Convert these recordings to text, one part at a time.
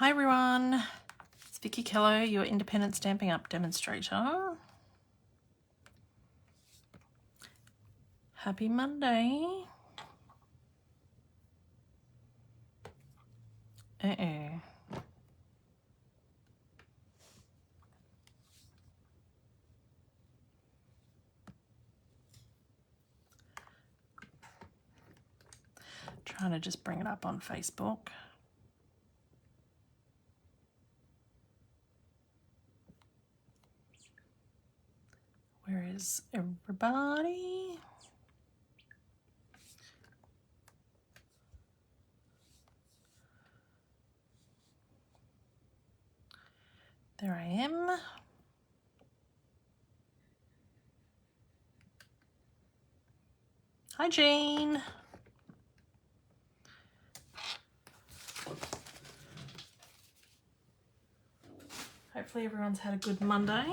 Hi everyone, it's Vickie Kello, your independent Stampin' Up demonstrator. Happy Monday. Trying to just bring it up on Facebook. Where is everybody? There I am. Hi Jean. Hopefully everyone's had a good Monday.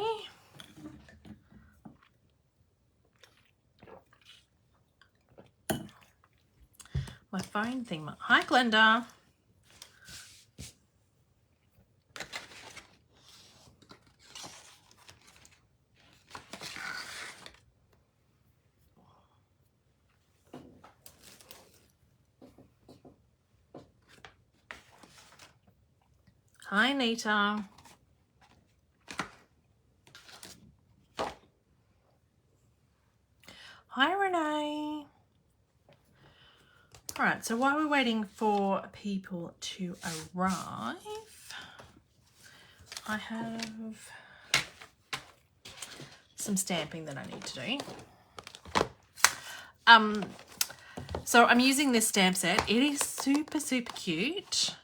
My phone thing. Hi Glenda. Hi Nita. Hi Renee. All right, so while we're waiting for people to arrive, I have some stamping that I need to do. So I'm using this stamp set. It is super, super cute.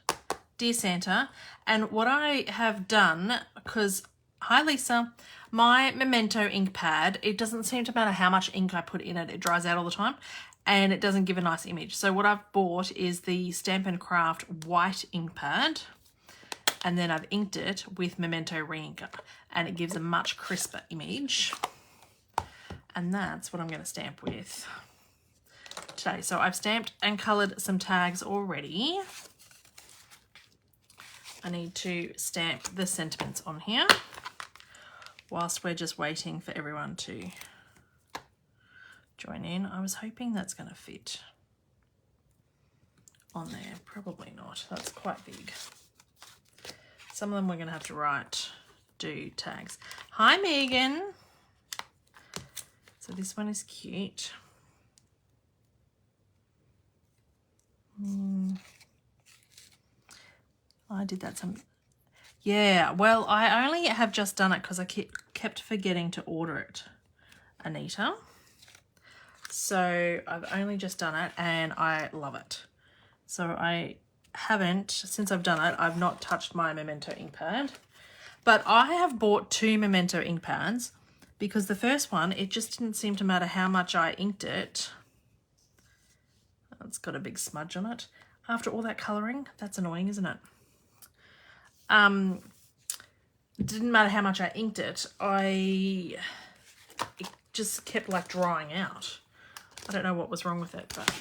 Dear Santa. And what I have done, because, hi Lisa, my Memento ink pad, it doesn't seem to matter how much ink I put in it, it dries out all the time and it doesn't give a nice image. So what I've bought is the Stampin' Craft white ink pad, and then I've inked it with Memento re-inker, and it gives a much crisper image. And that's what I'm going to stamp with today. So I've stamped and coloured some tags already. I need to stamp the sentiments on here whilst we're just waiting for everyone to join in. I was hoping that's going to fit on there. Probably not. That's quite big. Some of them we're going to have to do tags. Hi Megan. So this one is cute. I did that yeah, well, I only have just done it because I kept forgetting to order it, Anita. So I've only just done it and I love it. So I haven't, since I've done it, I've not touched my Memento ink pad. But I have bought 2 Memento ink pads because the first one, it just didn't seem to matter how much I inked it. It's got a big smudge on it. After all that colouring, that's annoying, isn't it? It didn't matter how much I inked it. It just kept like drying out. I don't know what was wrong with it, but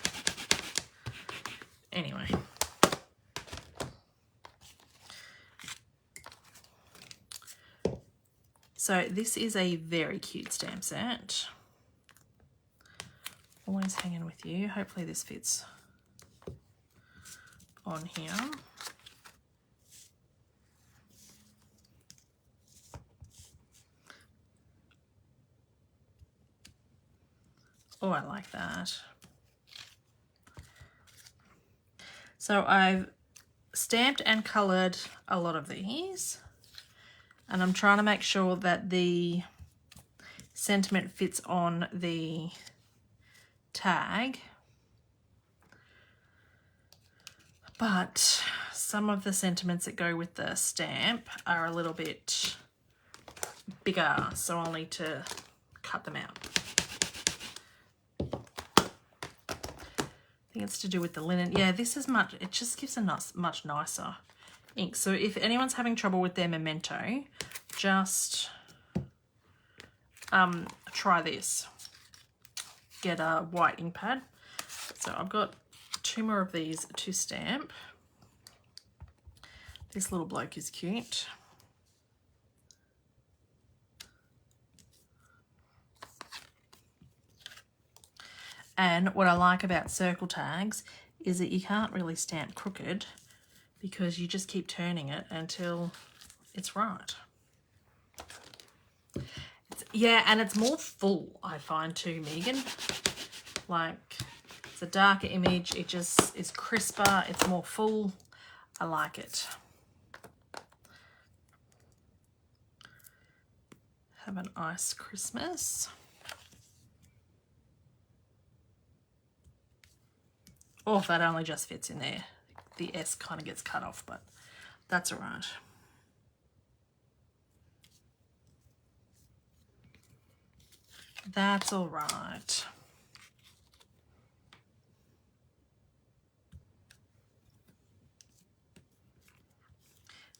anyway. So this is a very cute stamp set. Always hanging with you. Hopefully this fits on here. Oh, I like that. So I've stamped and coloured a lot of these, and I'm trying to make sure that the sentiment fits on the tag. But some of the sentiments that go with the stamp are a little bit bigger, so I'll need to cut them out. I think it's to do with the linen. Yeah, this is much, it just gives a much nicer ink. So if anyone's having trouble with their Memento, just try this. Get a white ink pad. So I've got 2 more of these to stamp. This little bloke is cute. And what I like about circle tags is that you can't really stamp crooked because you just keep turning it until it's right. Yeah, and it's more full, I find too, Megan. Like, it's a darker image. It just is crisper. It's more full. I like it. Have a nice Christmas. Oh, that only just fits in there. The S kind of gets cut off, but that's all right. That's all right.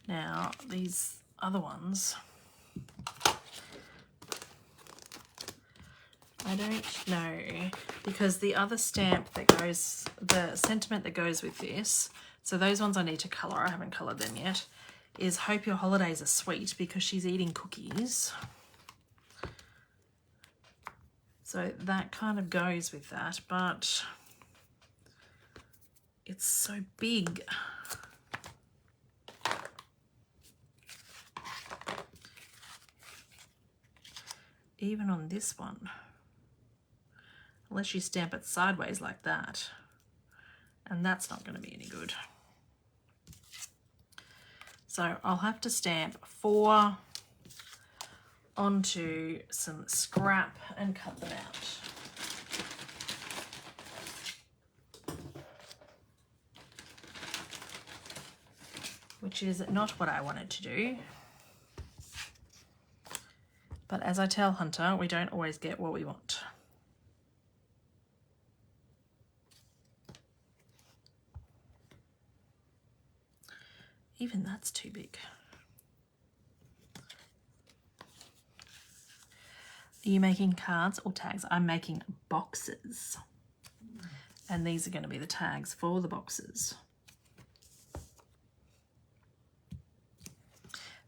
Now, these other ones, I don't know, because the other stamp that goes, the sentiment that goes with this, so those ones I need to colour, I haven't coloured them yet, is hope your holidays are sweet, because she's eating cookies. So that kind of goes with that, but it's so big. Even on this one, unless you stamp it sideways like that, and that's not going to be any good. So I'll have to stamp 4 onto some scrap and cut them out. Which is not what I wanted to do. But as I tell Hunter, we don't always get what we want. Even that's too big. Are you making cards or tags? I'm making boxes. And these are going to be the tags for the boxes.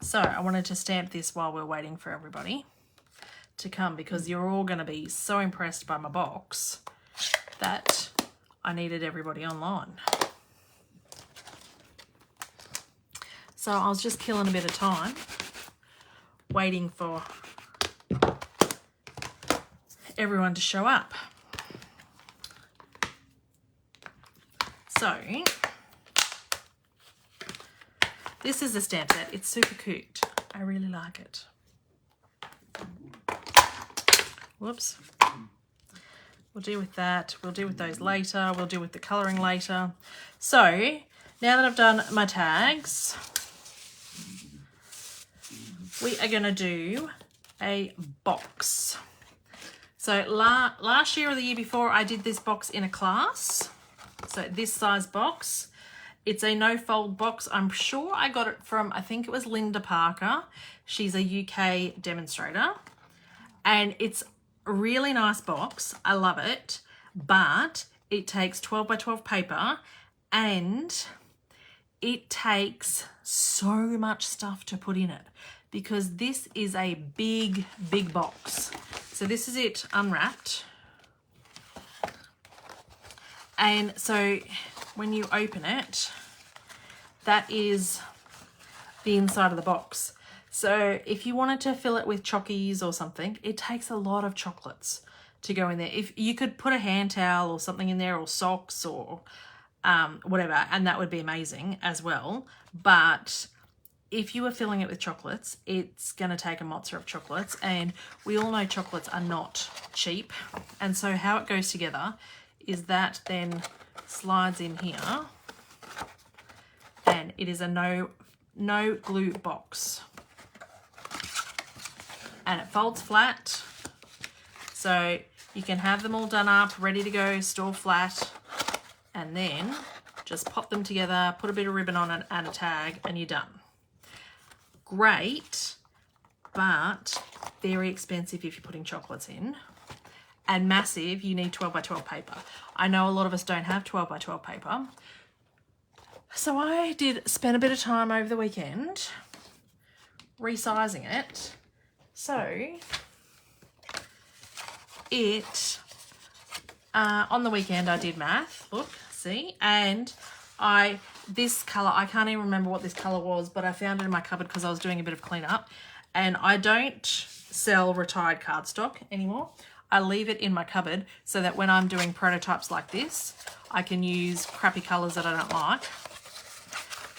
So I wanted to stamp this while we're waiting for everybody to come, because you're all going to be so impressed by my box that I needed everybody online. So I was just killing a bit of time waiting for everyone to show up. So this is the stamp set. It's super cute. I really like it. Whoops. We'll deal with that. We'll deal with those later. We'll deal with the colouring later. So now that I've done my tags, we are going to do a box. So last year or the year before, I did this box in a class. So this size box. It's a no-fold box. I'm sure I got it from, I think it was Linda Parker. She's a UK demonstrator. And it's a really nice box. I love it. But it takes 12 by 12 paper. And it takes so much stuff to put in it, because this is a big, big box. So this is it unwrapped. And so when you open it, that is the inside of the box. So if you wanted to fill it with chockies or something, it takes a lot of chocolates to go in there. If you could put a hand towel or something in there, or socks or whatever, and that would be amazing as well. But if you were filling it with chocolates, it's going to take a mozza of chocolates, and we all know chocolates are not cheap. And so how it goes together is that then slides in here, and it is a no glue box, and it folds flat, so you can have them all done up, ready to go, store flat, and then just pop them together, put a bit of ribbon on it and a tag, and you're done. Great, but very expensive if you're putting chocolates in, and massive. You need 12 by 12 paper. I know a lot of us don't have 12 by 12 paper. So I did spend a bit of time over the weekend resizing it. So it, on the weekend I did math, look, see, and this colour, I can't even remember what this colour was, but I found it in my cupboard because I was doing a bit of cleanup, and I don't sell retired cardstock anymore. I leave it in my cupboard so that when I'm doing prototypes like this, I can use crappy colours that I don't like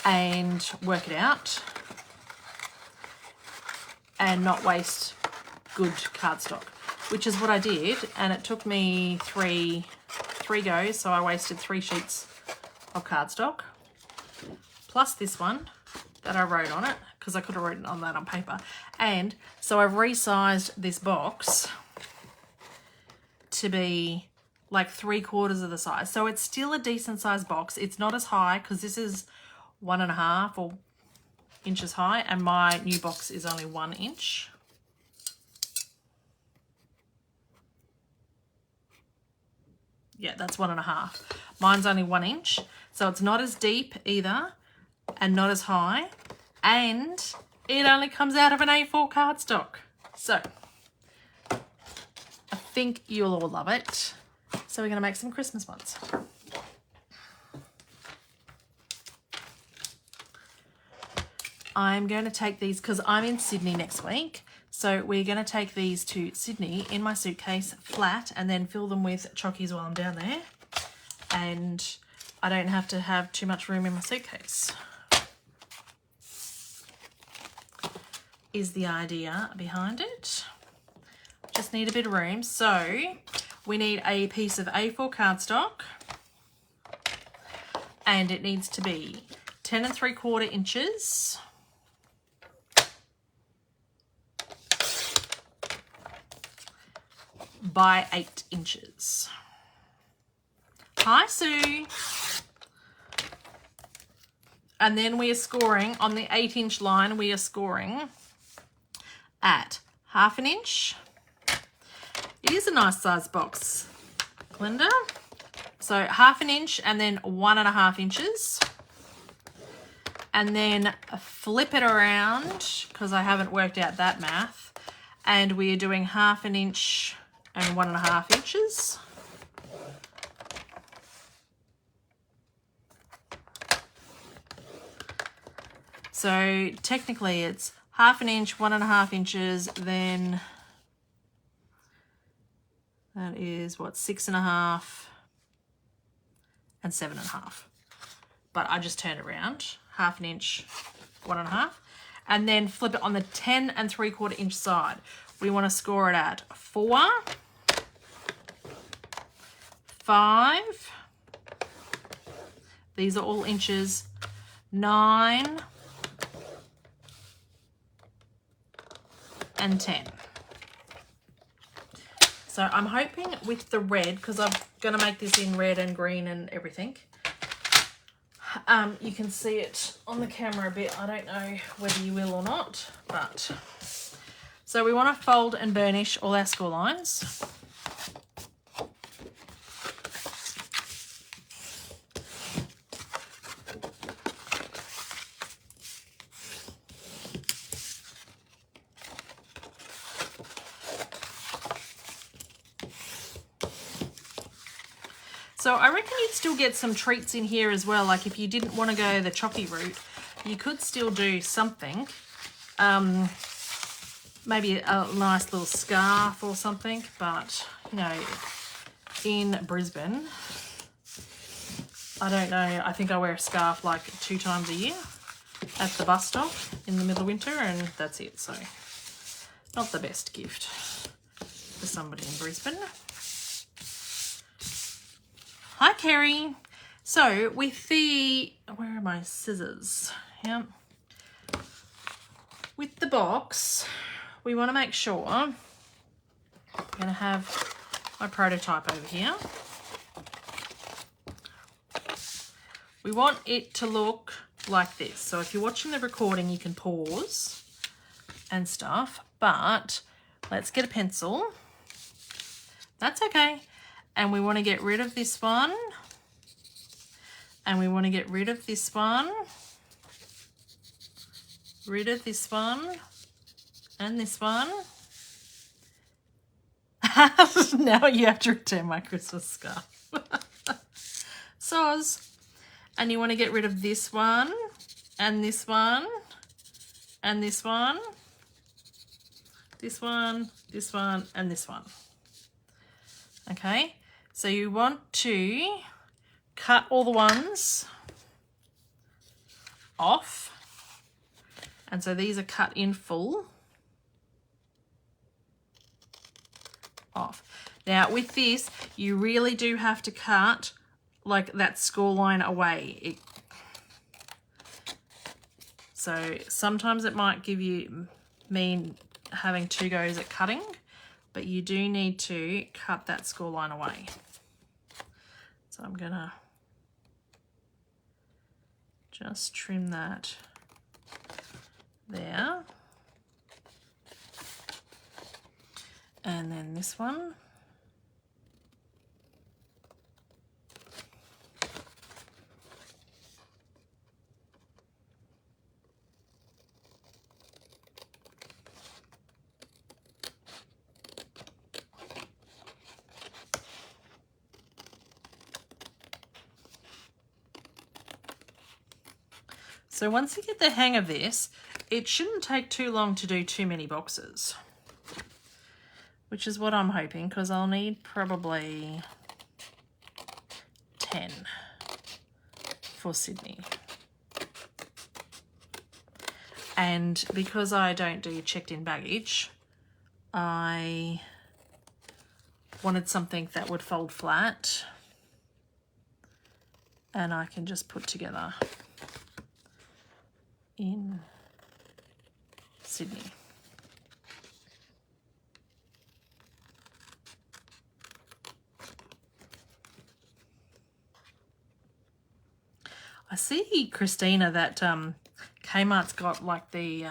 and work it out and not waste good cardstock, which is what I did, and it took me three goes, so I wasted 3 sheets of cardstock, plus this one that I wrote on it, because I could have written on that on paper. And so I've resized this box to be like 3/4 of the size. So it's still a decent sized box. It's not as high because this is 1.5 or inches high, and my new box is only 1 inch. Yeah, that's 1.5. Mine's only 1 inch, so it's not as deep either and not as high, and it only comes out of an A4 cardstock. So I think you'll all love it. So we're going to make some Christmas ones. I'm going to take these because I'm in Sydney next week. So we're going to take these to Sydney in my suitcase flat and then fill them with chockies while I'm down there. And I don't have to have too much room in my suitcase. Is the idea behind it. Just need a bit of room. So we need a piece of A4 cardstock, and it needs to be 10 3/4 inches by 8 inches. Hi, Sue. And then we are scoring on the 8-inch line. We are scoring at 1/2 inch. It is a nice size box, Glinda. So 1/2 inch and then 1.5 inches. And then flip it around because I haven't worked out that math. And we are doing 1/2 inch and 1.5 inches. So technically it's 1/2 inch, 1.5 inches, then that is what, 6.5 and 7.5. But I just turned it around, 1/2 inch, 1.5, and then flip it on the 10 3/4 inch side. We want to score it at 4, 5, these are all inches, 9, and 10. So I'm hoping with the red, because I'm going to make this in red and green and everything, you can see it on the camera a bit. I don't know whether you will or not, but so we want to fold and burnish all our score lines. So I reckon you'd still get some treats in here as well. Like if you didn't want to go the chalky route, you could still do something. Maybe a nice little scarf or something. But, you know, in Brisbane, I don't know. I think I wear a scarf like 2 times a year at the bus stop in the middle of winter, and that's it. So not the best gift for somebody in Brisbane. Hi, Kerry. So with the, where are my scissors? Yeah. With the box, we want to make sure, I'm going to have my prototype over here. We want it to look like this. So if you're watching the recording, you can pause and stuff, but let's get a pencil. That's okay. And we want to get rid of this one And we want to get rid of this one, rid of this one, and this one. Now you have to return my Christmas scarf. Soz. And you want to get rid of this one, and this one, and this one, this one, this one, and this one. Okay, so you want to cut all the ones off. And so these are cut in full off. Now with this, you really do have to cut like that score line away. So sometimes it might mean having 2 goes at cutting, but you do need to cut that score line away. So I'm gonna just trim that there. And then this one. So once you get the hang of this, it shouldn't take too long to do too many boxes, which is what I'm hoping, because I'll need probably 10 for Sydney. And because I don't do checked in baggage, I wanted something that would fold flat and I can just put together in Sydney. I see, Christina, that Kmart's got like the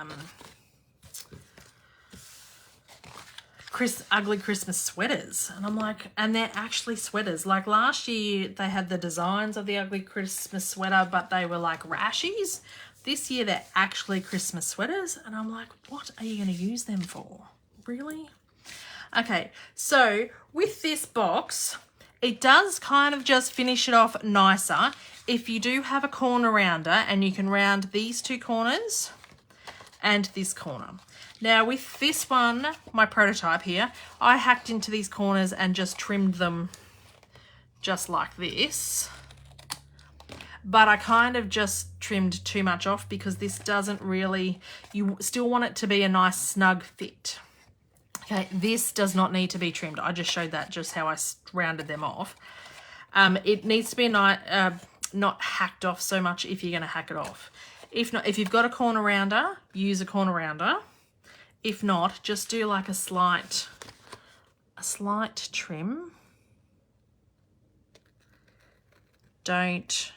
ugly Christmas sweaters, and I'm like, and they're actually sweaters. Like last year they had the designs of the ugly Christmas sweater, but they were like rashies. This year they're actually Christmas sweaters, and I'm like, what are you going to use them for? Really? Okay, so with this box, it does kind of just finish it off nicer if you do have a corner rounder, and you can round these 2 corners and this corner. Now with this one, my prototype here, I hacked into these corners and just trimmed them just like this. But I kind of just trimmed too much off because this doesn't really, you still want it to be a nice snug fit. Okay, this does not need to be trimmed. I just showed that just how I rounded them off. It needs to be not hacked off so much if you're going to hack it off. If not, if you've got a corner rounder, use a corner rounder. If not, just do like a slight trim. Don't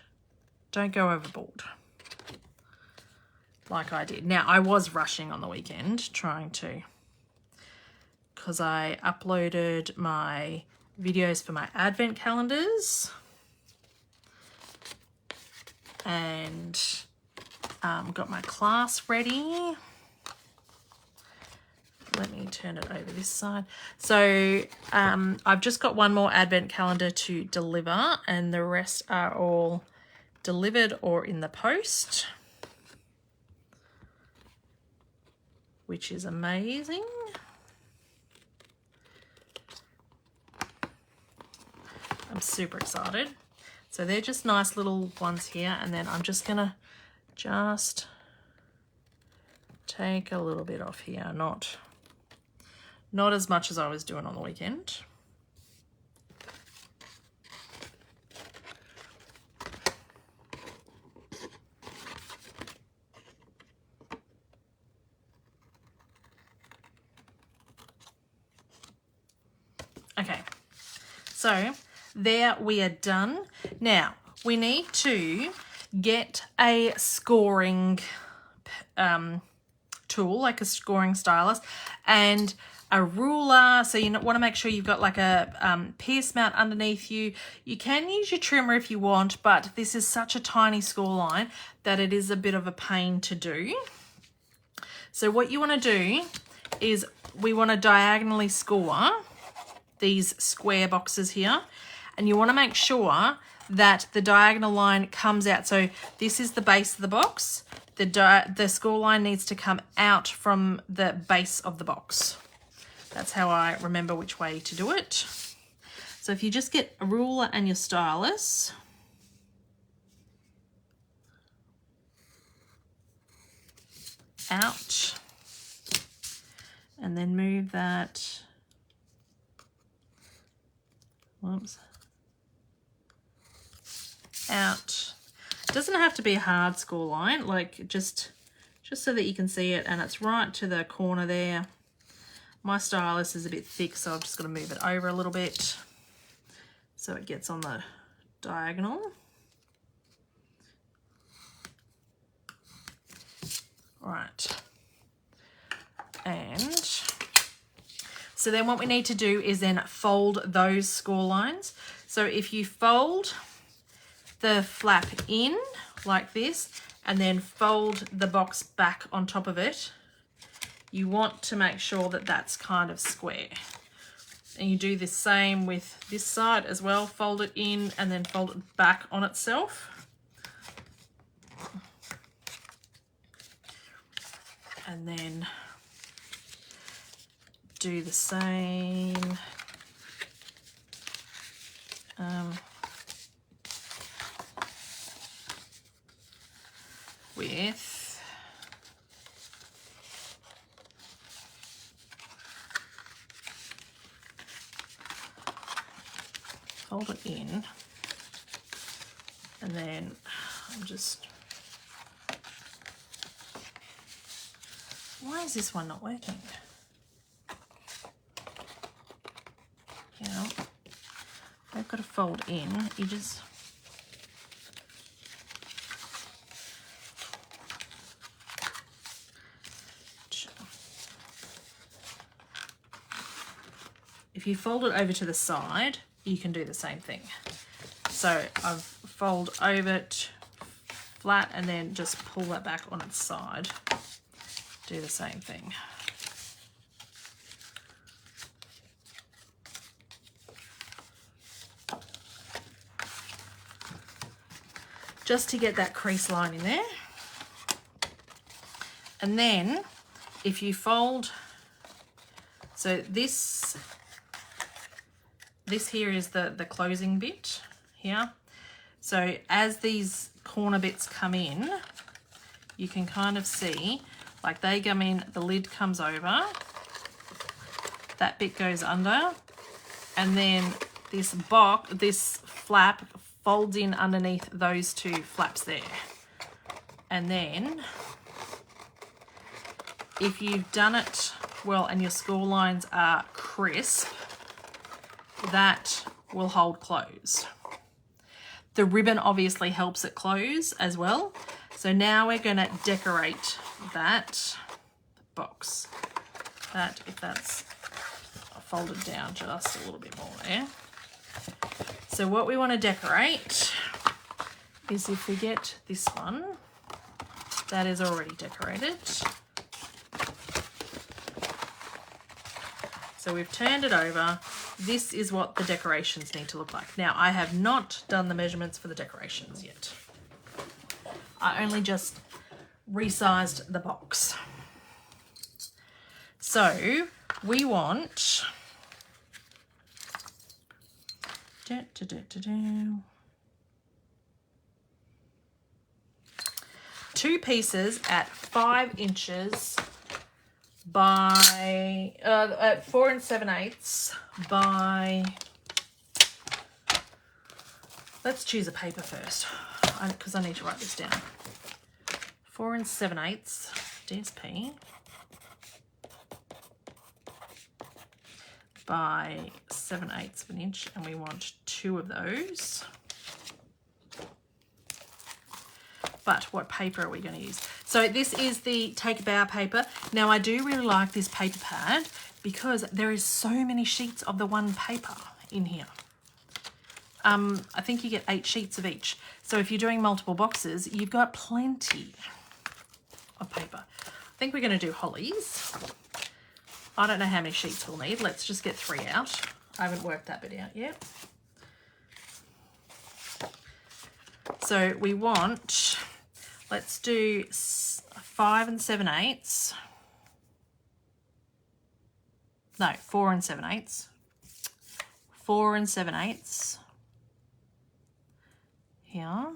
go overboard like I did. Now, I was rushing on the weekend trying to, because I uploaded my videos for my advent calendars and got my class ready. Let me turn it over this side. So I've just got one more advent calendar to deliver, and the rest are all delivered or in the post, which is amazing. I'm super excited. So they're just nice little ones here, and then I'm just gonna take a little bit off here, not as much as I was doing on the weekend. Okay, so there we are done. Now we need to get a scoring tool, like a scoring stylus, and a ruler, so you want to make sure you've got like a pierce mount underneath you. You can use your trimmer if you want, but this is such a tiny score line that it is a bit of a pain to do. So what you want to do is we want to diagonally score these square boxes here, and you want to make sure that the diagonal line comes out. So this is the base of the box. The score line needs to come out from the base of the box. That's how I remember which way to do it. So if you just get a ruler and your stylus, out, and then move that, whoops, out. It doesn't have to be a hard score line, like just so that you can see it, and it's right to the corner there. My stylus is a bit thick, so I'm just going to move it over a little bit so it gets on the diagonal. Right. And so then what we need to do is then fold those score lines. So if you fold the flap in like this and then fold the box back on top of it, you want to make sure that that's kind of square. And you do the same with this side as well. Fold it in and then fold it back on itself. And then do the same with fold it in, and then I'm just, why is this one not working? You know, I've got to fold in, you just, if you fold it over to the side, you can do the same thing. So I've fold over it flat and then just pull that back on its side. Do the same thing. Just to get that crease line in there. And then if you fold, so this here is the closing bit here. So as these corner bits come in, you can kind of see, like they come in, the lid comes over, that bit goes under, and then this flap folds in underneath those two flaps there. And then if you've done it well and your score lines are crisp, that will hold closed. The ribbon obviously helps it close as well. So now we're going to decorate that box. That, if that's folded down just a little bit more there. So what we want to decorate is, if we get this one, that is already decorated. So we've turned it over. This is what the decorations need to look like. Now, I have not done the measurements for the decorations yet. I only just resized the box. So we want 2 pieces at 5 inches by 4 7/8 by, let's choose a paper first because I need to write this down. 4 7/8 DSP by 7/8 of an inch, and we want 2 of those. But what paper are we going to use? So this is the Take a Bow paper. Now I do really like this paper pad because there is so many sheets of the one paper in here. I think you get 8 sheets of each. So if you're doing multiple boxes, you've got plenty of paper. I think we're going to do Holly's. I don't know how many sheets we'll need. Let's just get 3 out. I haven't worked that bit out yet. So we want, let's do 5 7/8. No, 4 7/8. 4 7/8. Here.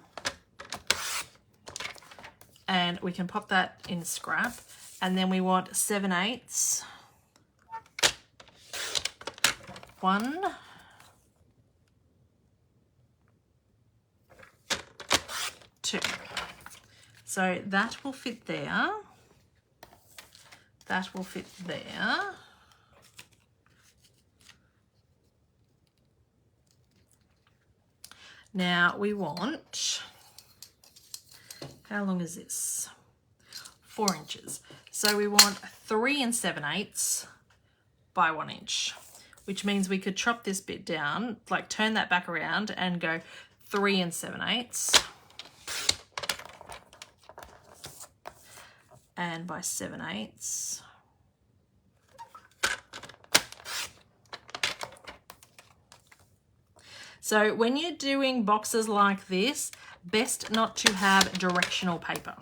And we can pop that in scrap. And then we want 7/8. 1. 2. So that will fit there. That will fit there. Now we want, how long is this? 4 inches. So we want 3 7/8 by 1 inch, which means we could chop this bit down, like turn that back around and go 3 7/8 and by 7/8. So when you're doing boxes like this, best not to have directional paper.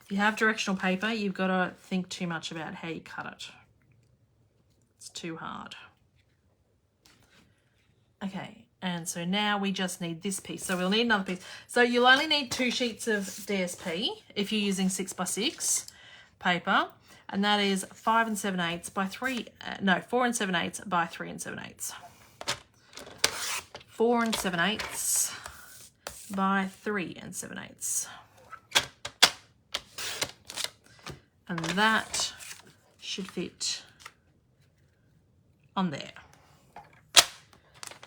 If you have directional paper, you've got to think too much about how you cut it. It's too hard. Okay, and so now we just need this piece. So we'll need another piece. So you'll only need 2 sheets of DSP if you're using 6x6 paper, and that is 5 7/8 by 3, 4 7/8 by 3 7/8. 4 7/8 by 3 7/8. And that should fit on there.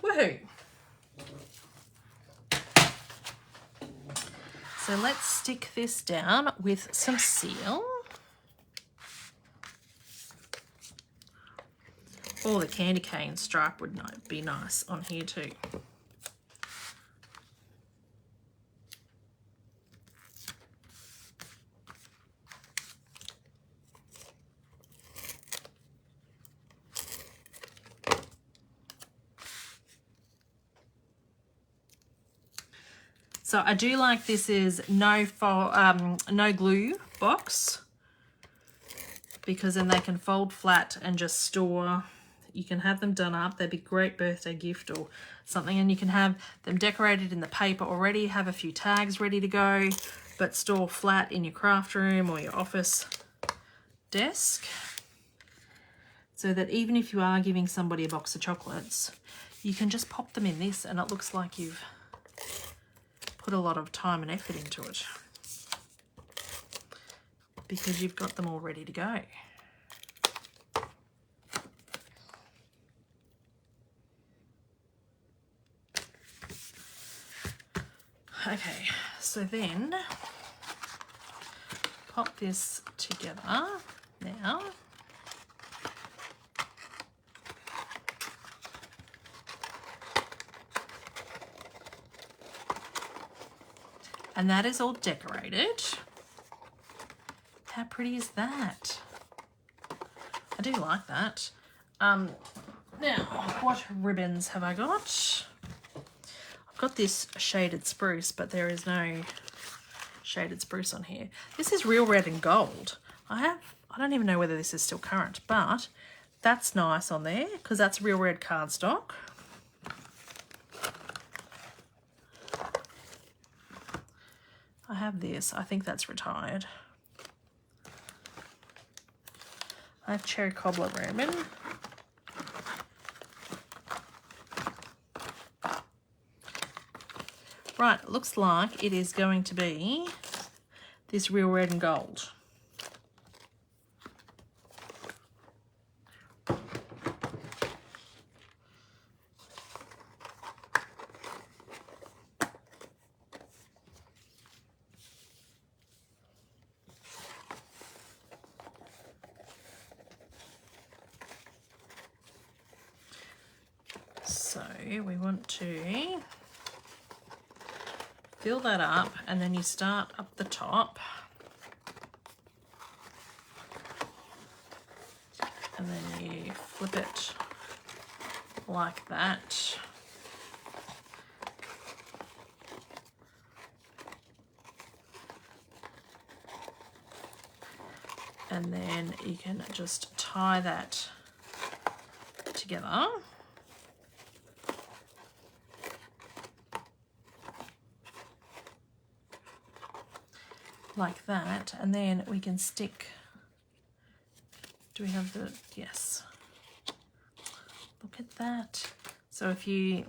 Woohoo! So let's stick this down with some seal. Or the candy cane stripe would be nice on here too. So I do like this is no glue box, because then they can fold flat and just store. You can have them done up. They'd be a great birthday gift or something, and you can have them decorated in the paper already, have a few tags ready to go, but store flat in your craft room or your office desk, so that even if you are giving somebody a box of chocolates, you can just pop them in this and it looks like you've put a lot of time and effort into it, because you've got them all ready to go. Okay, so then pop this together now. And that is all decorated. How pretty is that? I do like that. Now, what ribbons have I got? I've got this shaded spruce, but there is no shaded spruce on here. This is real red and gold. I don't even know whether this is still current, but that's nice on there because that's real red cardstock. I have this. I think that's retired. I have cherry cobbler ribbon. Right, it looks like it is going to be this real red and gold. we want to fill that up, and then you start up the top, and then you flip it like that. And then you can just tie that together. Like that, and then we can stick, do we have the, yes. Look at that. So if you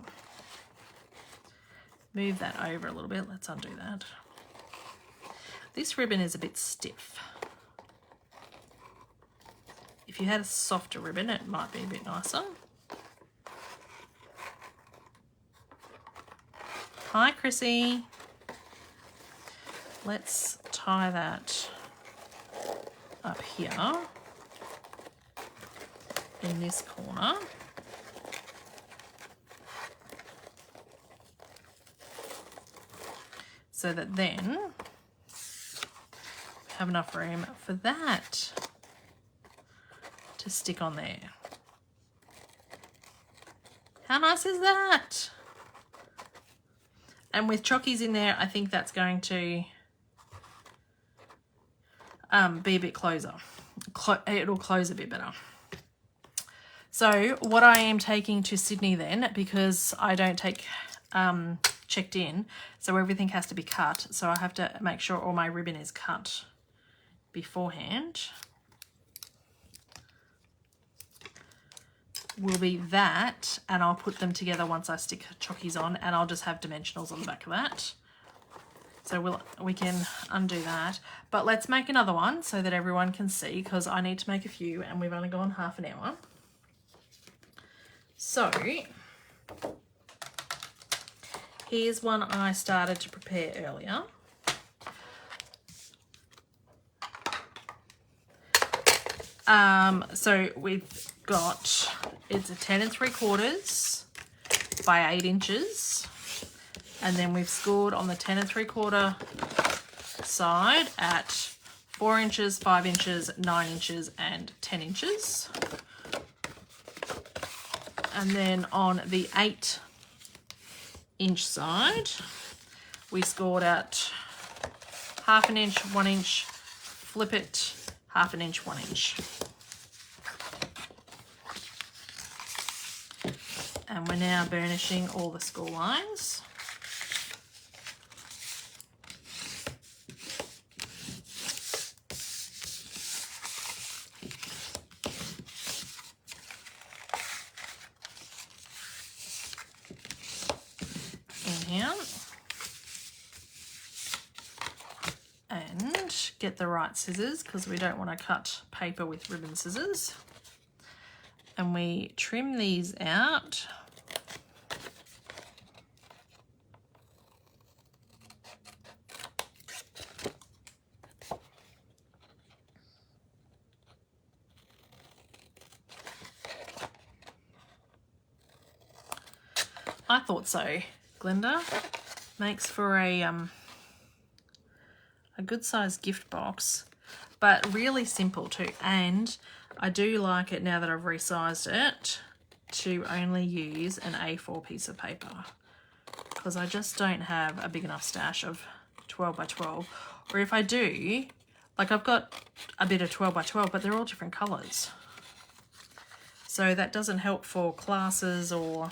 move that over a little bit, let's undo that. This ribbon is a bit stiff. If you had a softer ribbon, it might be a bit nicer. Hi, Chrissy. Let's tie that up here in this corner. So that then we have enough room for that to stick on there. How nice is that? And with chockies in there, I think that's going to be a bit closer. It'll close a bit better. So what I am taking to Sydney then, because I don't take checked in, so everything has to be cut. So I have to make sure all my ribbon is cut beforehand. Will be that, and I'll put them together once I stick chockies on, and I'll just have dimensionals on the back of that. So we can undo that, but let's make another one so that everyone can see, because I need to make a few and we've only gone half an hour. So here's one I started to prepare earlier. So we've got, it's a 10 3/4 by 8 inches. And then we've scored on the 10 3/4 side at 4 inches, 5 inches, 9 inches, and 10 inches. And then on the 8 inch side, we scored at 1/2 inch, 1 inch, flip it, 1/2 inch, 1 inch. And we're now burnishing all the score lines. And get the right scissors, because we don't want to cut paper with ribbon scissors. And we trim these out. I thought so. Glenda makes for a good sized gift box, but really simple too. And I do like it, now that I've resized it, to only use an A4 piece of paper, because I just don't have a big enough stash of 12 by 12. Or if I do, like I've got a bit of 12 by 12, but they're all different colours. So that doesn't help for classes, or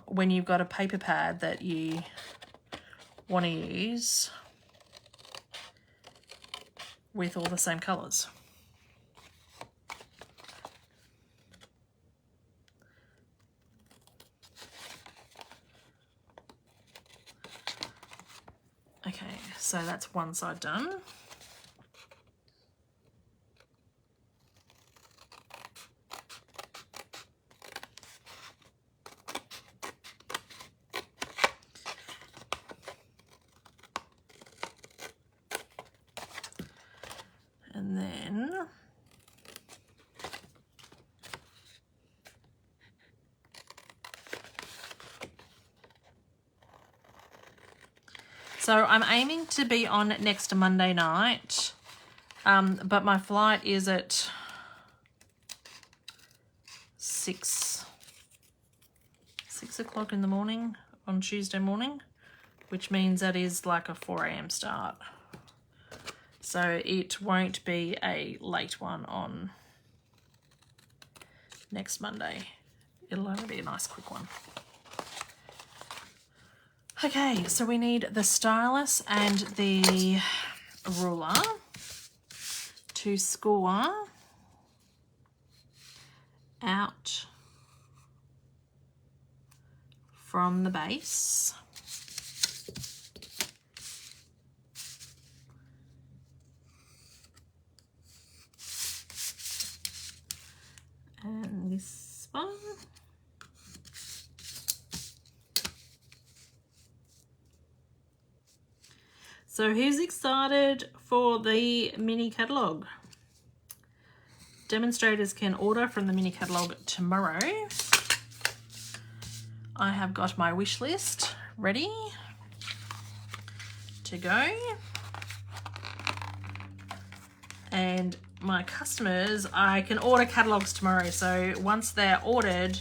when you've got a paper pad that you want to use with all the same colours. Okay, so that's one side done. And then So I'm aiming to be on next Monday night, but my flight is at 6 o'clock in the morning on Tuesday morning, which means that is like a 4 a.m. start. So it won't be a late one on next Monday. It'll only be a nice quick one. Okay, so we need the stylus and the ruler to score out from the base. And this one. So who's excited for the mini catalogue? Demonstrators can order from the mini catalogue tomorrow. I have got my wish list ready to go. And my customers, I can order catalogues tomorrow. So once they're ordered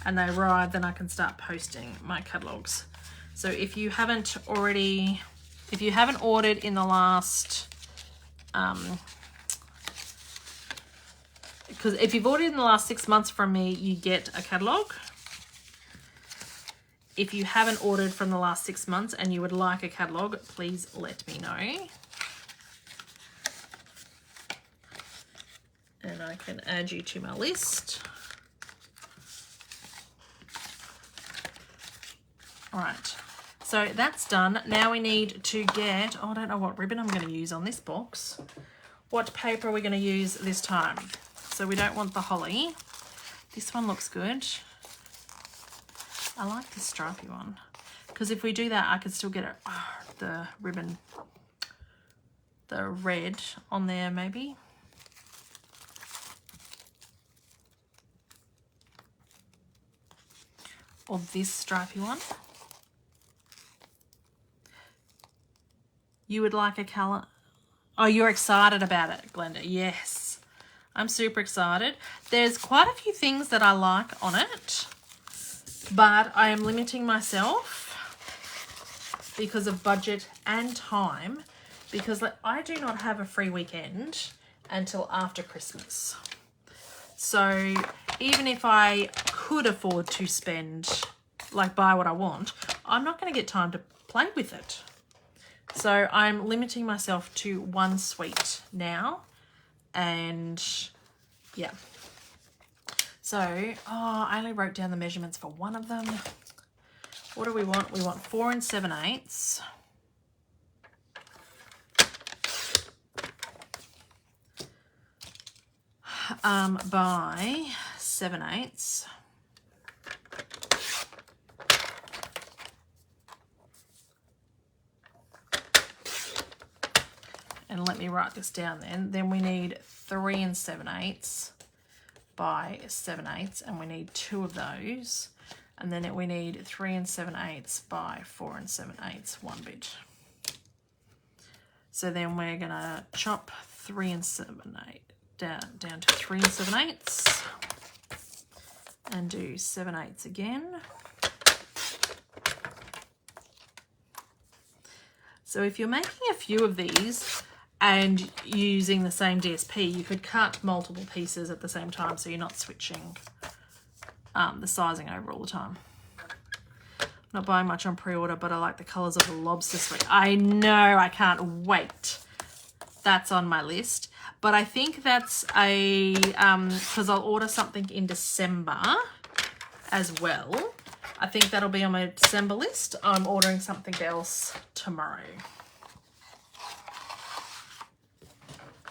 and they arrive, then I can start posting my catalogues. So if you haven't ordered in the last, because if you've ordered in the last 6 months from me, you get a catalogue. If you haven't ordered from the last 6 months and you would like a catalogue, please let me know. And I can add you to my list. All right, so that's done. Now we need to get, I don't know what ribbon I'm going to use on this box. What paper are we going to use this time? So we don't want the holly. This one looks good. I like this stripy one, because if we do that, I could still get the ribbon, the red on there maybe. Or this stripy one. You would like a colour? Oh, you're excited about it, Glenda. Yes, I'm super excited. There's quite a few things that I like on it, but I am limiting myself because of budget and time, because I do not have a free weekend until after Christmas. So even if I could afford to spend, like buy what I want, I'm not going to get time to play with it. So I'm limiting myself to one suite now. And yeah. So, I only wrote down the measurements for one of them. What do we want? We want 4 7/8. By 7/8. And let me write this down then. Then we need 3 7/8 by 7/8, and we need 2 of those. And then we need 3 7/8 by 4 7/8, one bit. So then we're gonna chop 3 7/8 down to 3 7/8 and do 7/8 again. So if you're making a few of these and using the same DSP, you could cut multiple pieces at the same time, so you're not switching the sizing over all the time. Not buying much on pre-order, but I like the colours of the lobster suite. I know, I can't wait. That's on my list. But I think that's a, because I'll order something in December as well. I think that'll be on my December list. I'm ordering something else tomorrow.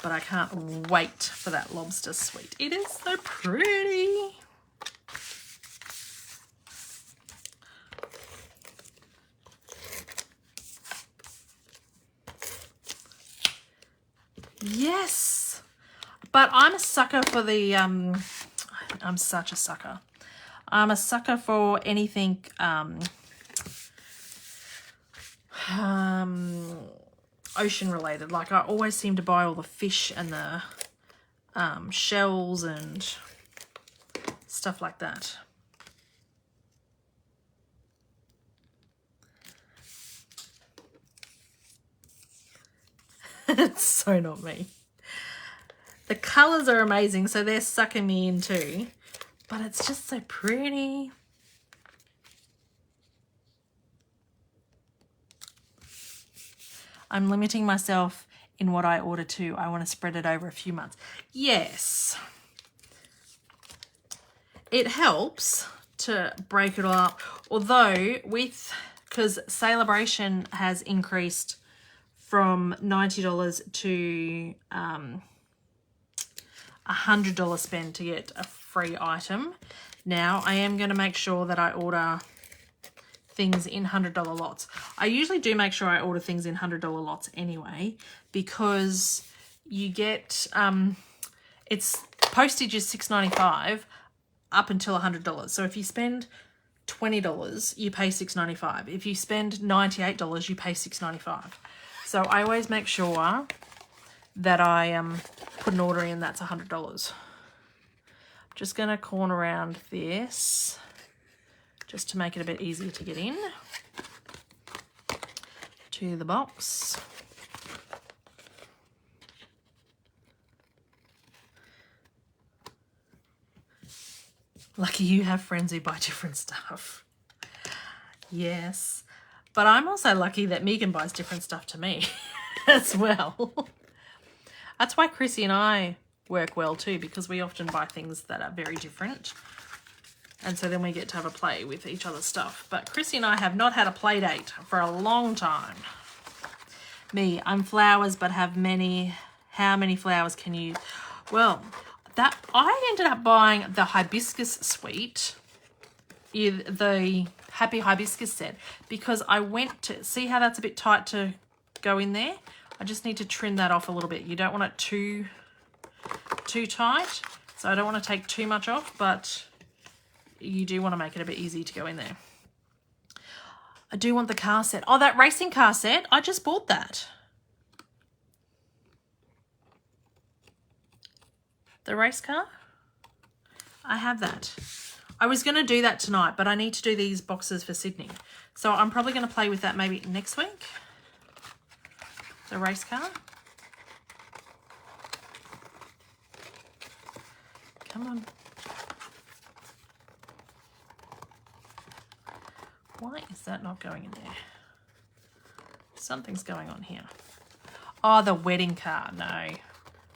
But I can't wait for that lobster suite. It is so pretty. Yes, but I'm a sucker for the, I'm such a sucker. I'm a sucker for anything ocean related. Like I always seem to buy all the fish and the shells and stuff like that. It's so not me. The colours are amazing, so they're sucking me in too. But it's just so pretty. I'm limiting myself in what I order too. I want to spread it over a few months. Yes. It helps to break it all up. Although because Celebration has increased from $90 to $100 spend to get a free item. Now I am going to make sure that I order things in $100 lots. I usually do make sure I order things in $100 lots anyway, because you get it's postage is $6.95 up until $100. So if you spend $20, you pay $6.95. If you spend $98, you pay $6.95. So I always make sure that I put an order in that's $100. Just going to corner around this just to make it a bit easier to get in to the box. Lucky you have friends who buy different stuff. Yes. But I'm also lucky that Megan buys different stuff to me as well. That's why Chrissy and I work well too, because we often buy things that are very different. And so then we get to have a play with each other's stuff. But Chrissy and I have not had a play date for a long time. Me, I'm flowers, but have many. How many flowers can you? Well, that I ended up buying the hibiscus suite, the Happy Hibiscus set, because I went to see how that's a bit tight to go in there. I just need to trim that off a little bit. You don't want it too tight, so I don't want to take too much off, but you do want to make it a bit easy to go in there. I do want the car set. Oh, that racing car set. I just bought that. The race car. I have that. I was going to do that tonight, but I need to do these boxes for Sydney. So I'm probably going to play with that maybe next week. The race car. Come on. Why is that not going in there? Something's going on here. Oh, the wedding car. No, I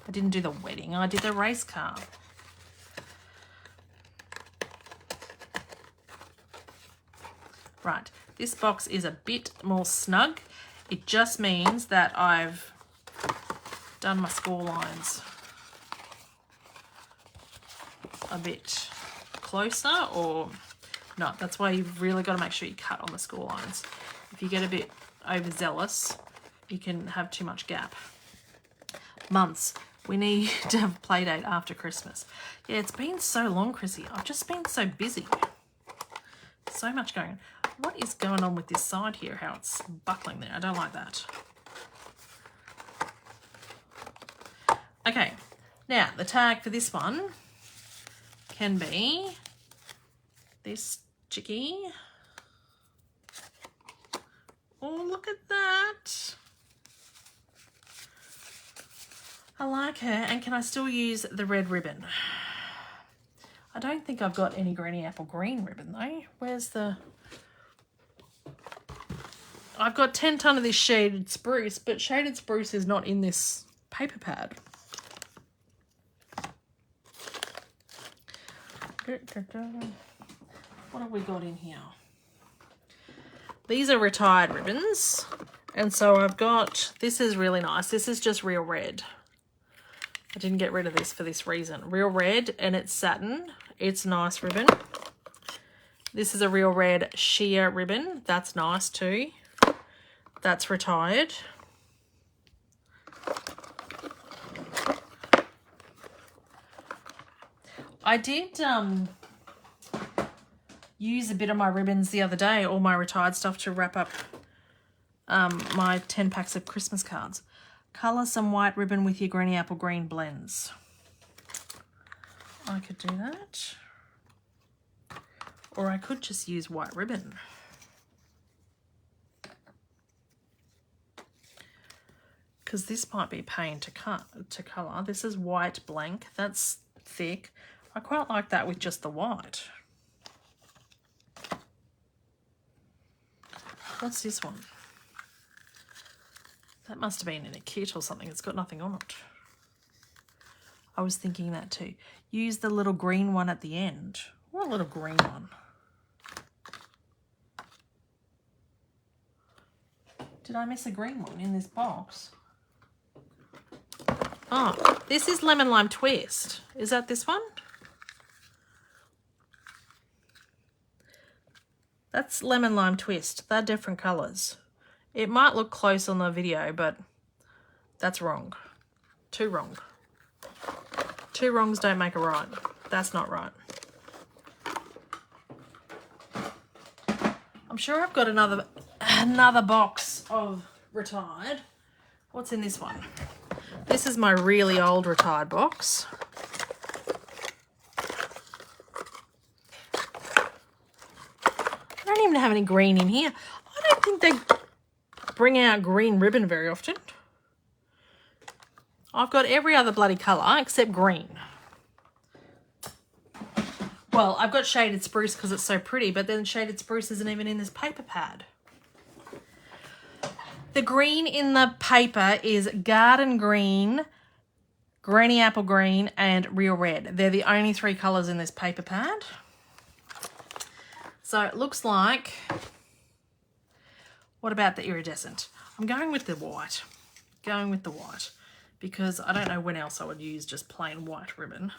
didn't do the wedding. I did the race car. Right, this box is a bit more snug. It just means that I've done my score lines a bit closer, or no, that's why you've really got to make sure you cut on the score lines. If you get a bit overzealous, you can have too much gap. Months. We need to have a play date after Christmas. Yeah, it's been so long, Chrissy. I've just been so busy. So much going on. What is going on with this side here? How it's buckling there. I don't like that. Okay. Now, the tag for this one can be this chickie. Oh, look at that. I like her. And can I still use the red ribbon? I don't think I've got any Granny Apple green ribbon though. Where's the... I've got 10 ton of this shaded spruce, but shaded spruce is not in this paper pad. What have we got in here? These are retired ribbons. And so I've got, this is really nice. This is just real red. I didn't get rid of this for this reason. Real red, and it's satin. It's a nice ribbon. This is a real red sheer ribbon. That's nice too. That's retired. I did use a bit of my ribbons the other day, all my retired stuff, to wrap up my 10 packs of Christmas cards. Colour some white ribbon with your Granny Apple Green blends. I could do that. Or I could just use white ribbon. Because this might be a pain to colour. This is white blank. That's thick. I quite like that with just the white. What's this one? That must have been in a kit or something. It's got nothing on it. I was thinking that too. Use the little green one at the end. What little green one? Did I miss a green one in this box? Oh, this is Lemon Lime Twist. Is that this one? That's Lemon Lime Twist. They're different colours. It might look close on the video, but that's wrong. Two wrong. Two wrongs don't make a right. That's not right. I'm sure I've got another box of Retired. What's in this one? This is my really old Retired box. I don't even have any green in here. I don't think they bring out green ribbon very often. I've got every other bloody colour except green. Well, I've got Shaded Spruce because it's so pretty, but then Shaded Spruce isn't even in this paper pad. The green in the paper is Garden Green, Granny Apple Green, and Real Red. They're the only three colours in this paper pad. So it looks like... What about the iridescent? I'm going with the white. Going with the white. Because I don't know when else I would use just plain white ribbon.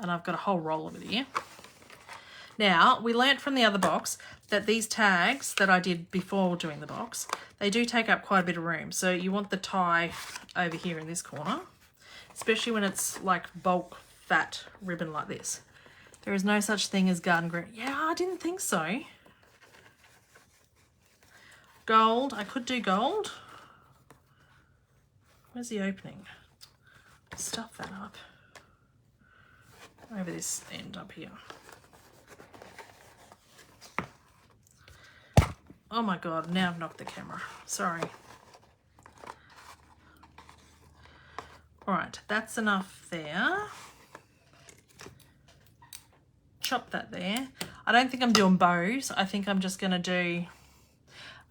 And I've got a whole roll of it here. Now, we learnt from the other box that these tags that I did before doing the box, they do take up quite a bit of room. So you want the tie over here in this corner, especially when it's like bulk fat ribbon like this. There is no such thing as Garden Green. Yeah, I didn't think so. Gold, I could do gold. Where's the opening? Stuff that up. Over this end up here. Oh my God, now I've knocked the camera. Sorry. All right, that's enough there. Chop that there. I don't think I'm doing bows. I think I'm just gonna do,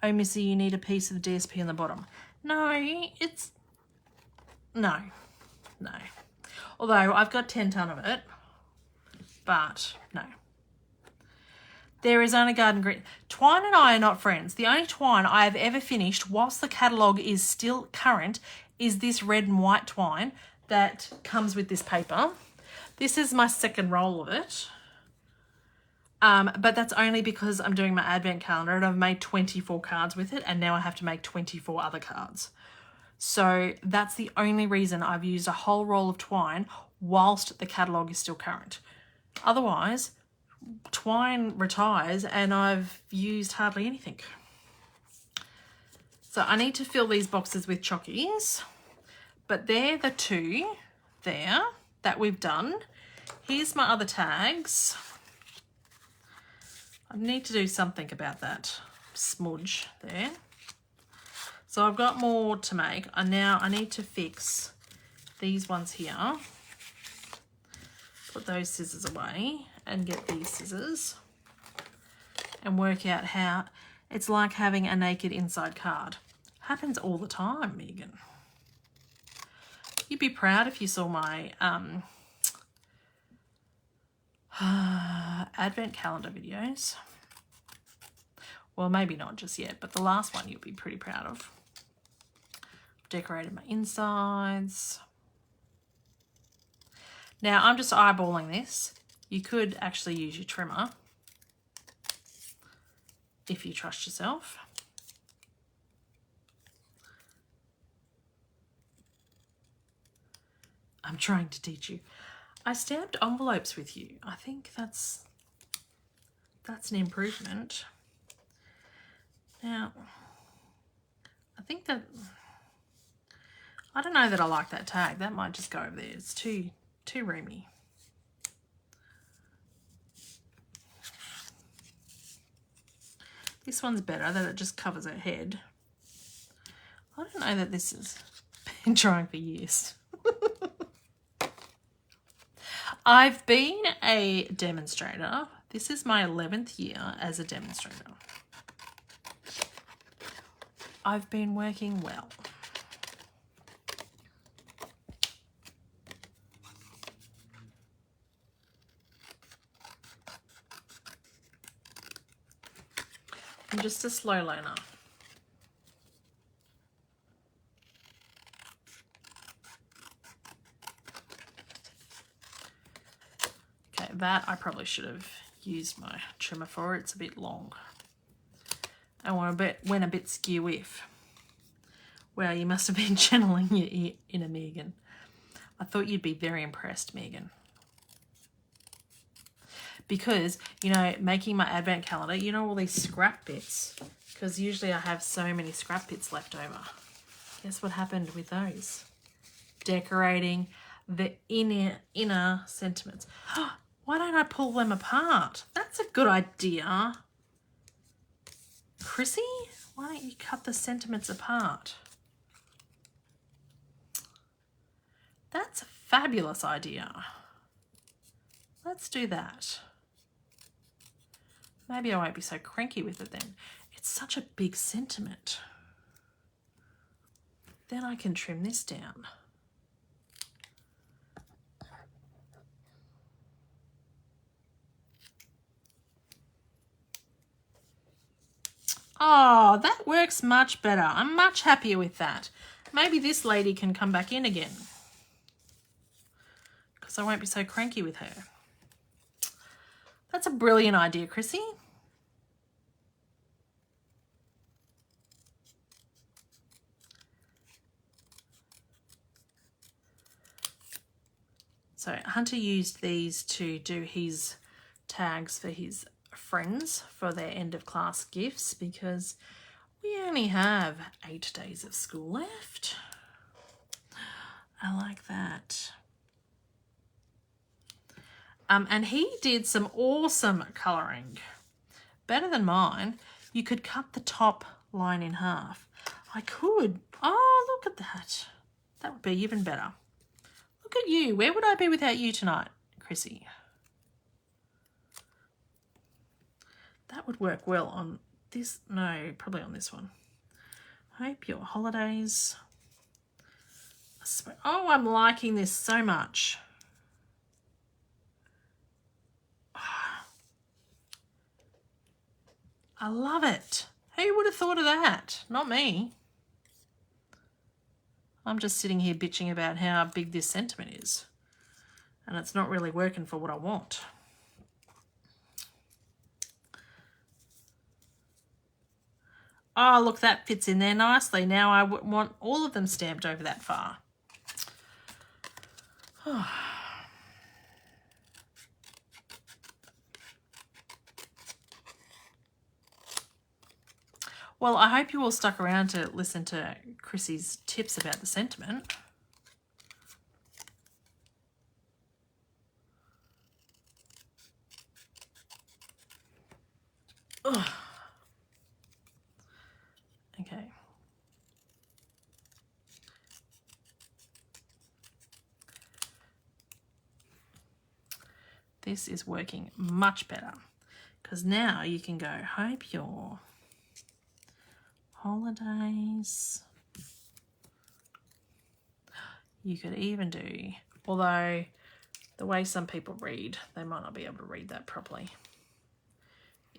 oh Missy, you need a piece of DSP on the bottom. No, it's, no. Although I've got 10 ton of it, but no. There is only Garden Green. Twine and I are not friends. The only twine I have ever finished whilst the catalogue is still current is this red and white twine that comes with this paper. This is my second roll of it. But that's only because I'm doing my advent calendar and I've made 24 cards with it, and now I have to make 24 other cards. So that's the only reason I've used a whole roll of twine whilst the catalogue is still current. Otherwise, twine retires and I've used hardly anything. So I need to fill these boxes with chockies, but they're the two there that we've done. Here's my other tags. I need to do something about that smudge there. So I've got more to make. And now I need to fix these ones here. Put those scissors away and get these scissors and work out how it's like having a naked inside card. Happens all the time, Megan. You'd be proud if you saw my advent calendar videos. Well, maybe not just yet, but the last one you'll be pretty proud of. I've decorated my insides. Now I'm just eyeballing this. You could actually use your trimmer if you trust yourself. I'm trying to teach you. I stamped envelopes with you. I think that's an improvement. Now, I think that, I don't know that I like that tag. That might just go over there. It's too roomy. This one's better, that it just covers her head. I don't know that this has been drying for years. I've been a demonstrator. This is my 11th year as a demonstrator. I've been working well. I'm just a slow learner. Okay, that I probably should have used my trimmer for. It's a bit long. I went a bit skew if. Wow, you must have been channeling your inner Megan. I thought you'd be very impressed, Megan. Because, you know, making my advent calendar, you know, all these scrap bits, because usually I have so many scrap bits left over. Guess what happened with those? Decorating the inner sentiments. Why don't I pull them apart? That's a good idea. Chrissy, why don't you cut the sentiments apart? That's a fabulous idea. Let's do that. Maybe I won't be so cranky with it then. It's such a big sentiment. Then I can trim this down. Oh, that works much better. I'm much happier with that. Maybe this lady can come back in again, because I won't be so cranky with her. That's a brilliant idea, Chrissy. So Hunter used these to do his tags for his friends for their end of class gifts, because we only have 8 days of school left. I like that. And he did some awesome colouring. Better than mine. You could cut the top line in half. I could. Oh, look at that. That would be even better. Look at you. Where would I be without you tonight, Chrissy? That would work well on this. No, probably on this one. Hope your holidays. Oh, I'm liking this so much. I love it. Who would have thought of that? Not me. I'm just sitting here bitching about how big this sentiment is, and it's not really working for what I want. Oh, look, that fits in there nicely. Now I want all of them stamped over that far. Well, I hope you all stuck around to listen to Chrissy's tips about the sentiment. Ugh. Okay. This is working much better, because now you can go, hope your holidays. You could even do, although the way some people read, they might not be able to read that properly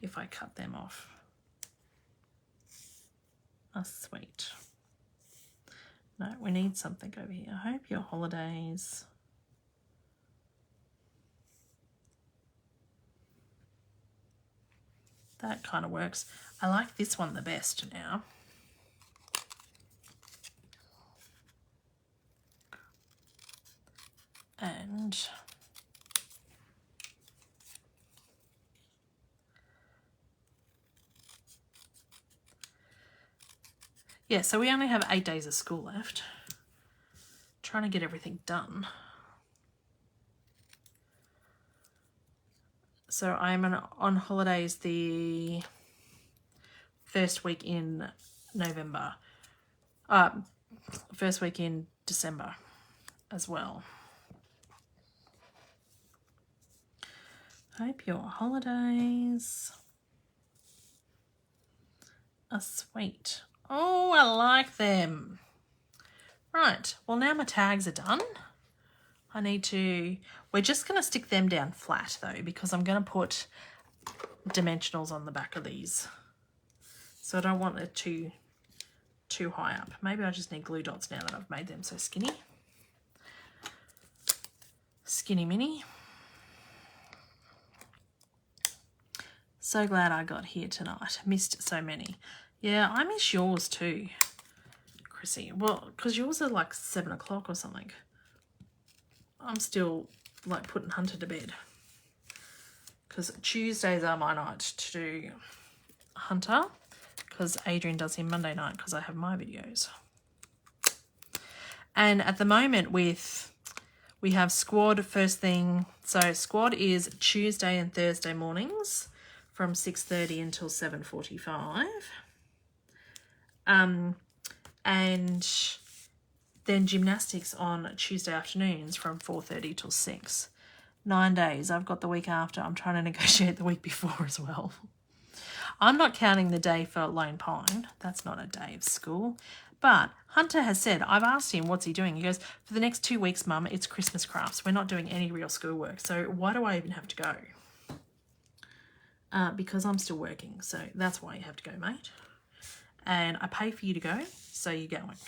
if I cut them off. Oh, sweet. No, we need something over here. I hope your holidays. That kind of works. I like this one the best now. And Yeah, so we only have 8 days of school left. Trying to get everything done. So I'm on holidays the first week in November. First week in December as well. Hope your holidays are sweet. Oh, I like them. Right, well now my tags are done. We're just going to stick them down flat though, because I'm going to put dimensionals on the back of these. So I don't want it too high up. Maybe I just need glue dots now that I've made them so skinny. Skinny mini. So glad I got here tonight. Missed so many. Yeah, I miss yours too, Chrissy. Well, because yours are like 7 o'clock or something. I'm still like putting Hunter to bed. Because Tuesdays are my night to do Hunter. Because Adrian does him Monday night because I have my videos. And at the moment we have squad first thing. So squad is Tuesday and Thursday mornings from 6:30 until 7:45. And then gymnastics on Tuesday afternoons from 4:30 till 6. 9 days. I've got the week after. I'm trying to negotiate the week before as well. I'm not counting the day for Lone Pine. That's not a day of school. But Hunter has said, I've asked him, what's he doing? He goes, for the next 2 weeks, Mum, it's Christmas crafts. We're not doing any real schoolwork. So why do I even have to go? Because I'm still working. So that's why you have to go, mate. And I pay for you to go, so you're going.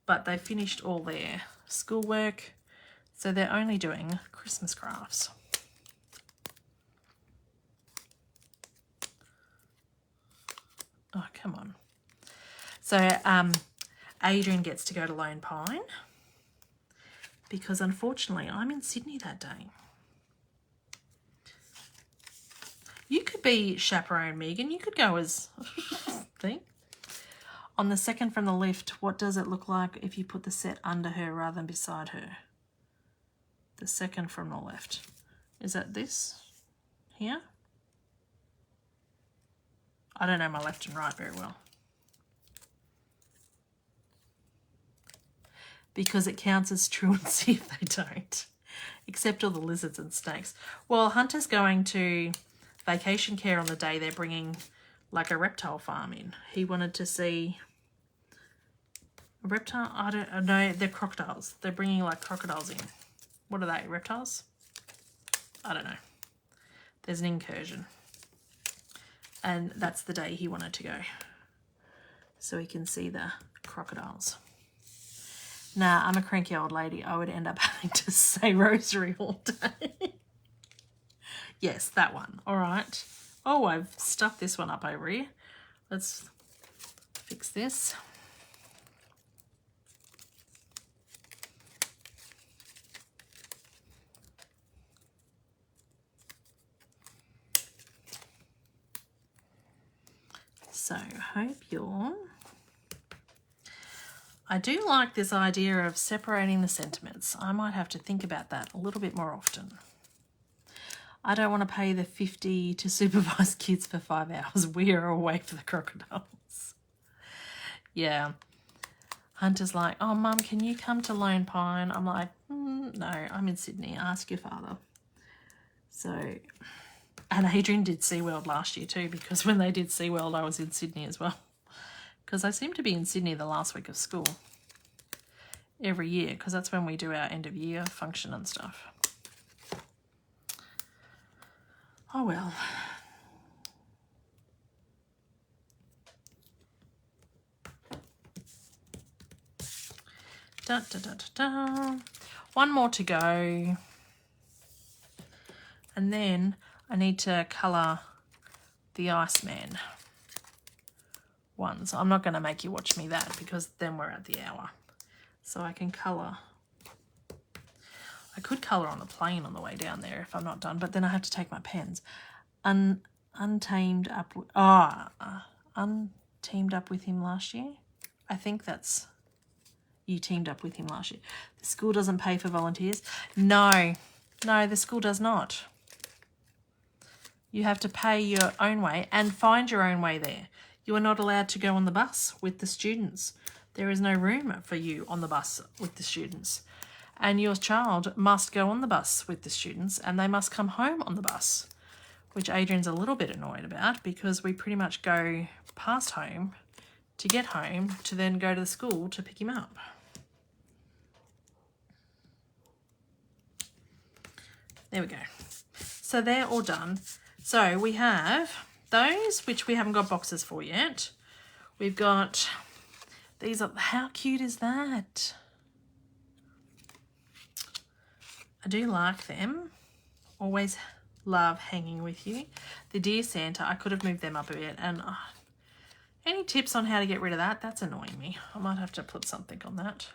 But they finished all their schoolwork. So they're only doing Christmas crafts. Oh, come on. So Adrian gets to go to Lone Pine because unfortunately I'm in Sydney that day. You could be chaperone, Megan. You could go as thing. On the second from the left, what does it look like if you put the set under her rather than beside her? The second from the left. Is that this here? I don't know my left and right very well. Because it counts as truancy if they don't. Except all the lizards and snakes. Well, Hunter's going to vacation care on the day they're bringing like a reptile farm in. He wanted to see a reptile. I don't know. They're crocodiles. They're bringing like crocodiles in. What are they? Reptiles? I don't know. There's an incursion. And that's the day he wanted to go. So he can see the crocodiles. Nah, I'm a cranky old lady. I would end up having to say rosary all day. Yes, that one. All right. Oh, I've stuffed this one up over here. Let's fix this. So, hope you're... I do like this idea of separating the sentiments. I might have to think about that a little bit more often. I don't want to pay the $50 to supervise kids for 5 hours. We are away for the crocodiles. Yeah. Hunter's like, oh, Mum, can you come to Lone Pine? I'm like, no, I'm in Sydney. Ask your father. So, and Adrian did SeaWorld last year too, because when they did SeaWorld, I was in Sydney as well. Because I seem to be in Sydney the last week of school every year, because that's when we do our end of year function and stuff. Oh well. Da, da, da, da, da. One more to go. And then I need to colour the Iceman ones. I'm not going to make you watch me that because then we're at the hour. So I can colour. I could colour on the plane on the way down there if I'm not done, but then I have to take my pens. Untamed Upward. unteamed up with him last year. I think that's you teamed up with him last year. The school doesn't pay for volunteers. No, the school does not. You have to pay your own way and find your own way there. You are not allowed to go on the bus with the students. There is no room for you on the bus with the students. And your child must go on the bus with the students and they must come home on the bus, which Adrian's a little bit annoyed about because we pretty much go past home to get home to then go to the school to pick him up. There we go. So they're all done. So we have those, which we haven't got boxes for yet. We've got these. How cute is that? I do like them. Always love hanging with you. The Dear Santa, I could have moved them up a bit. And any tips on how to get rid of that? That's annoying me. I might have to put something on that.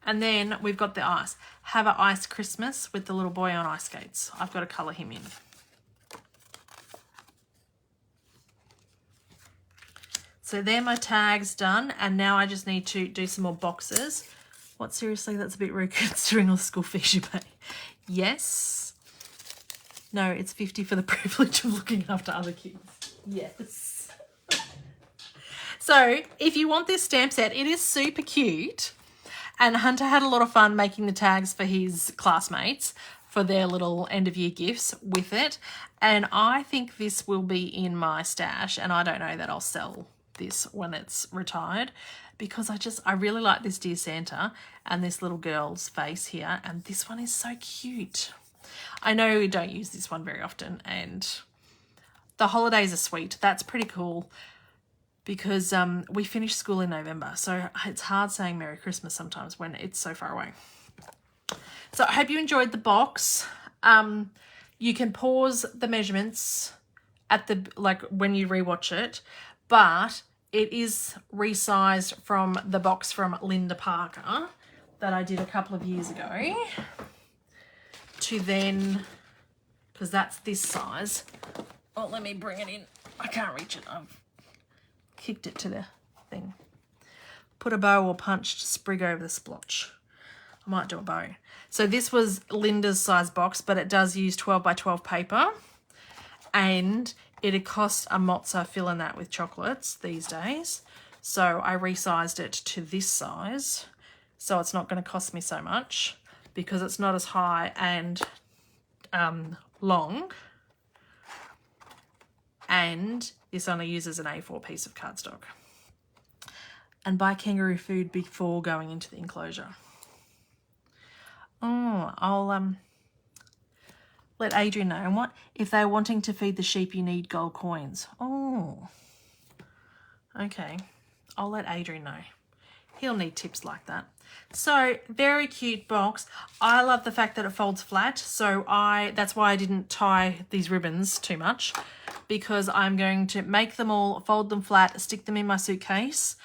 And then we've got the ice. Have a ice Christmas with the little boy on ice skates. I've got to colour him in. So they're my tags done. And now I just need to do some more boxes. What, seriously? That's a bit rude considering all the school fees you pay. Yes. No, it's 50 for the privilege of looking after other kids. Yes. So if you want this stamp set, it is super cute. And Hunter had a lot of fun making the tags for his classmates for their little end of year gifts with it. And I think this will be in my stash. And I don't know that I'll sell this when it's retired because I really like this Dear Santa and this little girl's face here. And this one is so cute. I know we don't use this one very often. And the holidays are sweet. That's pretty cool. Because we finish school in November. So it's hard saying Merry Christmas sometimes when it's so far away. So I hope you enjoyed the box. You can pause the measurements at the when you rewatch it. But it is resized from the box from Linda Parker that I did a couple of years ago. To then, because that's this size. Oh, let me bring it in. I can't reach it. I've kicked it to the thing. Put a bow or punched sprig over the splotch. I might do a bow. So this was Linda's size box, but it does use 12 by 12 paper. And it'd cost a mozza filling that with chocolates these days. So I resized it to this size. So it's not going to cost me so much because it's not as high and long. And this only uses an A4 piece of cardstock. And buy kangaroo food before going into the enclosure. Oh, I'll let Adrian know. And what if they're wanting to feed the sheep, you need gold coins. Oh, okay. I'll let Adrian know. He'll need tips like that. So very cute box. I love the fact that it folds flat. So that's why I didn't tie these ribbons too much, because I'm going to make them all, fold them flat, stick them in my suitcase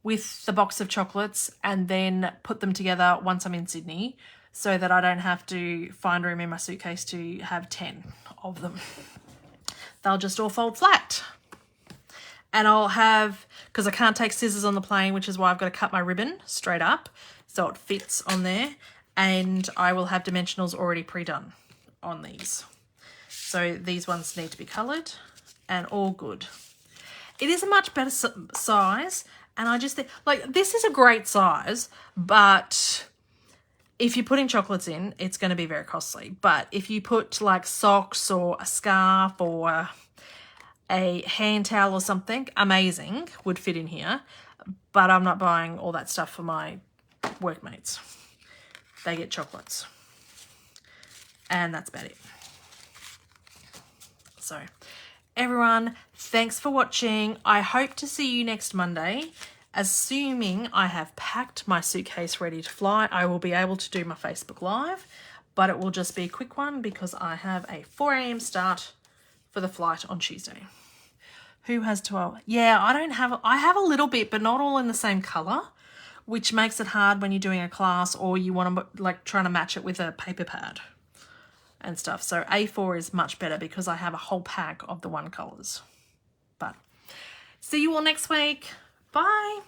with the box of chocolates, and then put them together once I'm in Sydney so that I don't have to find room in my suitcase to have 10 of them. They'll just all fold flat. And I'll have, because I can't take scissors on the plane, which is why I've got to cut my ribbon straight up so it fits on there. And I will have dimensionals already pre-done on these. So these ones need to be coloured and all good. It is a much better size. And I just think, this is a great size, but if you're putting chocolates in, it's going to be very costly. But if you put socks or a scarf or a hand towel or something, amazing, would fit in here. But I'm not buying all that stuff for my workmates. They get chocolates. And that's about it. So, everyone, thanks for watching. I hope to see you next Monday. Assuming I have packed my suitcase ready to fly, I will be able to do my Facebook Live, but it will just be a quick one because I have a 4 a.m. start for the flight on Tuesday. Who has 12? Yeah, I have a little bit, but not all in the same colour, which makes it hard when you're doing a class or you want to trying to match it with a paper pad and stuff. So A4 is much better because I have a whole pack of the one colours. But See you all next week. Bye.